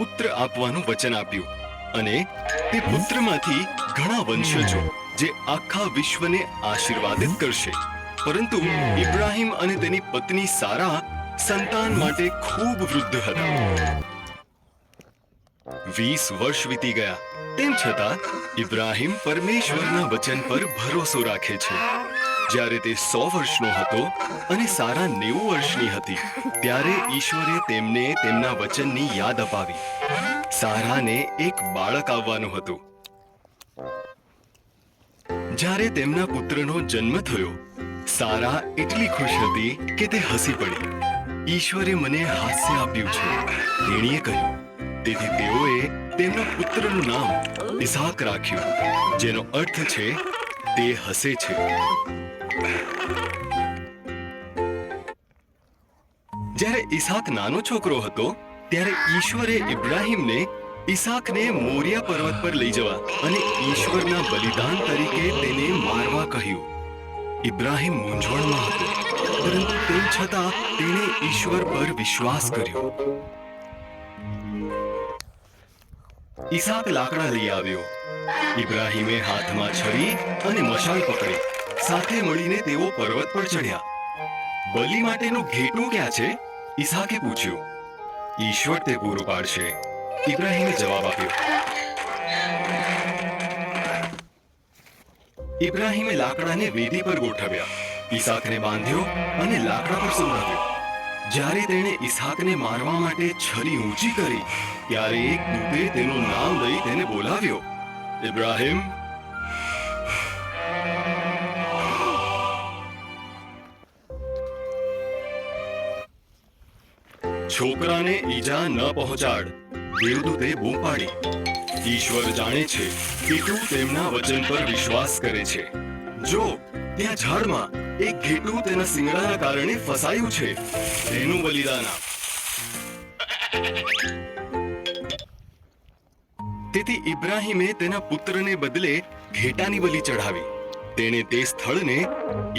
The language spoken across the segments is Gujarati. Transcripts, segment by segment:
પુત્ર આપવાનું વચન આપ્યું અને તે પુત્રમાંથી ઘણા વંશજો જે આખા વિશ્વને આશીર્વાદિત કરશે. પરંતુ ઇબ્રાહિમ અને તેની પત્ની સારા સંતાન માટે ખૂબ વૃદ્ધ હતા. 20 વર્ષ વીતી ગયા. તેમ છતાં ઇબ્રાહિમ પરમેશ્વરના વચન પર ભરોસો રાખે છે. જ્યારે તે 100 વર્ષનો હતો અને સારા 90 વર્ષની હતી, ત્યારે ઈશ્વરે તેમને તેમના વચનની યાદ અપાવી. સારાને એક બાળક આવવાનું હતું. જ્યારે તેમના પુત્રનો જન્મ થયો, સારા એટલી ખુશ હતી કે તે હસી પડી. ઈશ્વરે મને હાસ્ય આપ્યું છે, તેણીએ કહ્યું. તેથી તેઓએ તેમના પુત્રનું નામ ઇસાક રાખ્યું, જેનો અર્થ છે તે હસે છે. જ્યારે ઇસાક નાનો છોકરો હતો, ત્યારે ઈશ્વરે ઇબ્રાહિમને ઇસાકને મોરિયા પર્વત પર લઈ જવા અને ઈશ્વરના બલિદાન તરીકે તેને મારવા કહ્યું. ઇબ્રાહિમ મૂંઝવણમાં હતો, પરંતુ તેમ છતાં તેણે ઈશ્વર પર વિશ્વાસ કર્યો. ઇસાક લાકડા લઈ આવ્યો. ઇબ્રાહિમે હાથમાં છરી અને મશાલ પકડી. સાથે મળીને તેઓ પર્વત પર ચડ્યા. બલિ માટેનું ઘેટું ક્યાં છે? ઇસાકે પૂછ્યું. ઈશ્વર તે પૂરું પાડશે, ઇબ્રાહિમે જવાબ આપ્યો. ઇબ્રાહિમે લાકડાને વેદી પર ગોઠવ્યા, ઇસાકને બાંધ્યો અને લાકડા પર સુવડાવ્યો. જ્યારે તેણે ઇસાકને મારવા માટે છરી ઊંચી કરી, ત્યારે એક દૂતે તેનું નામ લઈ તેને બોલાવ્યો. ઇબ્રાહિમ. છોકરાને ઈજા ન પહોંચાડ, દેવદૂતે બૂમ પાડી. ઈશ્વર જાણે છે કે તું તેમના વચન પર વિશ્વાસ કરે છે. જો ત્યાં ઝાડમાં એક ઘેટું તેના શિંગડાના કારણે ફસાયું છે, તેનું બલિદાન આપ. તેથી ઇબ્રાહિમે તેના પુત્રને બદલે ઘેટાની બલિ ચઢાવી. તેણે તે સ્થળને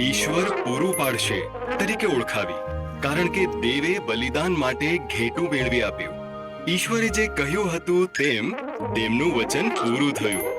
ઈશ્વર પૂરું પાડશે તરીકે ઓળખાવી, કારણ કે દેવે બલિદાન માટે ઘેટું મેળવી આપ્યું. ઈશ્વરે જે કહ્યું હતું તેમ તેમનું વચન પૂરું થયું.